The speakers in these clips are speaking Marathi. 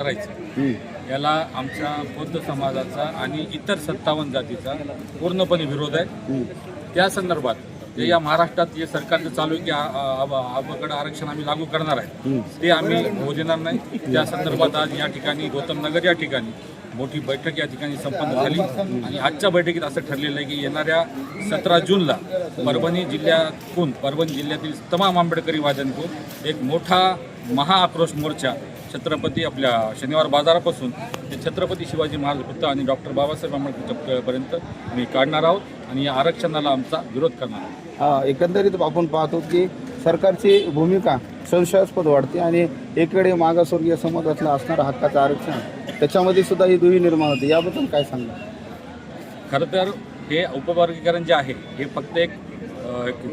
करायचं याला आमच्या बौद्ध समाजाचा आणि इतर 57 जातीचा पूर्णपणे विरोध आहे। त्या संदर्भात जे या महाराष्ट्रात जे सरकारचं चालू आहे की अवघड आरक्षण आम्ही लागू करणार आहे ते आम्ही होऊ देणार नाही। त्या संदर्भात आज या ठिकाणी गौतम नगर या ठिकाणी मोठी बैठक या ठिकाणी संपन्न झाली आणि आजच्या बैठकीत असं ठरलेलं आहे की येणाऱ्या 17 जूनला परभणी जिल्ह्यातील तमाम आंबेडकरी वाद्यांकडून एक मोठा महाआक्रोश मोर्चा छत्रपती आपल्या शनिवार बाजारापासून ते छत्रपती शिवाजी महाराज पुतळा आणि डॉक्टर बाबासाहेब आंबेडकर पर्यंत आम्ही काढणार आहोत आणि या आरक्षणाला आमचा विरोध करणार आहोत। एकंदरीत आपण पाहतो की सरकारची भूमिका संशयास्पद वाढते आणि एकीकडे मागासवर्गीय समाजातलं असणारं हक्काचं आरक्षण त्याच्यामध्ये सुद्धा ही दुही निर्माण होते, याबद्दल काय सांगा? खरं तर हे उपवर्गीकरण जे आहे हे फक्त एक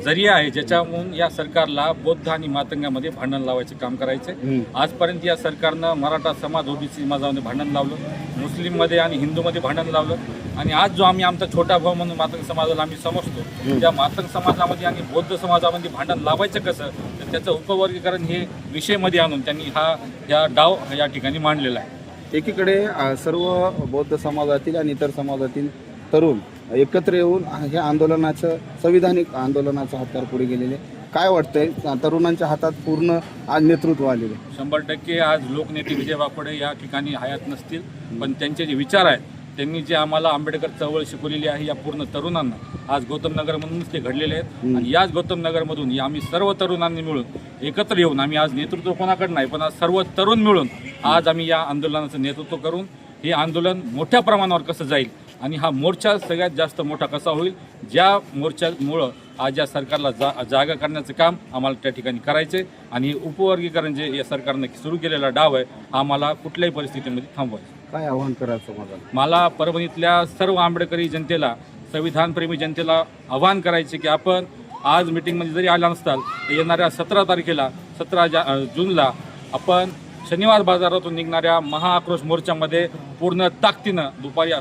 जरिया आहे ज्याच्यामधून या सरकारला बौद्ध आणि मातंगामध्ये भांडण लावायचे काम करायचे। आजपर्यंत या सरकारनं मराठा समाज ओबीसी समाजामध्ये भांडण लावलं, मुस्लिममध्ये आणि हिंदूमध्ये भांडण लावलं आणि आज जो आम्ही आमचा छोटा भाऊ म्हणून मातंग समाजाला आम्ही समजतो त्या मातंग समाजामध्ये आणि बौद्ध समाजामध्ये भांडण लावायचं कसं तर त्याचं उपवर्गीकरण हे विषयमध्ये आणून त्यांनी हा डाव या ठिकाणी मांडलेला आहे। एकीकडे सर्व बौद्ध समाजातील आणि इतर समाजातील तरुण एकत्र येऊन हे आंदोलनाचं संविधानिक आंदोलनाचा हातभार पुढे गेलेले, काय वाटतंय तरुणांच्या हातात पूर्ण आज नेतृत्व आलेले? 100% आज लोकनेते विजय वाकोडे या ठिकाणी हयात नसतील पण त्यांचे जे विचार आहेत त्यांनी जे आम्हाला आंबेडकर चळवळ शिकवलेली आहे या पूर्ण तरुणांना आज गौतम नगरमधूनच ते घडलेले आहेत आणि याच गौतम नगरमधून आम्ही सर्व तरुणांनी मिळून एकत्र येऊन आम्ही आज नेतृत्व कोणाकडे नाही पण आज सर्व तरुण मिळून आज आम्ही या आंदोलनाचं नेतृत्व करून हे आंदोलन मोठ्या प्रमाणावर कसं जाईल आणि हा मोर्चा सगळ्यात जास्त मोठा कसा होईल ज्या मोर्चामुळं आज या सरकारला जागा करण्याचं काम आम्हाला त्या ठिकाणी करायचे आणि उपवर्गीकरण जे या सरकारनं सुरू केलेला डाव आहे हा आम्हाला कुठल्याही परिस्थितीमध्ये थांबवायचं। काय आव्हान करायचं मला परभणीतल्या सर्व आंबेडकरी जनतेला संविधानप्रेमी जनतेला आव्हान करायचे की आपण आज मिटिंगमध्ये जरी आला नसताल तर येणाऱ्या 17 तारखेला 17 जूनला आपण शनिवार बाजारातून निघणाऱ्या महाआक्रोश मोर्चामध्ये पूर्ण ताकदीनं दुपारी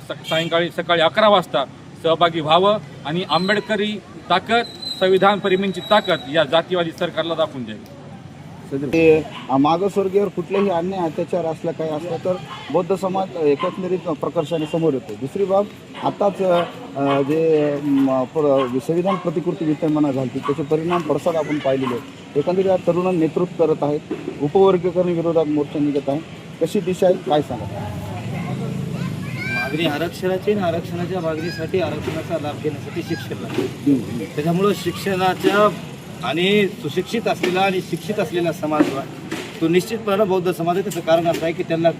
सकाळी 11 वाजता सहभागी व्हावं आणि आंबेडकरी ताकद संविधानप्रेमींची ताकद या जातीवादी सरकारला दाखवून द्यावी। मागासवर्गीयावर कुठलेही अन्याय अत्याचार असला काही असला तर बौद्ध समाज एकत्रित प्रकर्षाने समोर येतो। दुसरी बाब आताच जे संविधान प्रतिकृती विद्यमान झाली त्याचे परिणाम पडसाद आपण पाहिलेले आहेत। एकंदरीत या तरुण नेतृत्व करत आहेत, उपवर्गीकरण विरोधात मोर्चा निघत आहे, कशी दिशा आहे काय सांगा? मागणी आरक्षणाची आणि आरक्षणाच्या मागणीसाठी आरक्षणाचा लाभ घेण्यासाठी शिक्षण लागते। त्याच्यामुळं शिक्षणाच्या आणि सुशिक्षित असलेला आणि शिक्षित असलेला समाज तो निश्चितपणे बौद्ध समाज आहे। त्याचं कारण असं आहे की त्यांना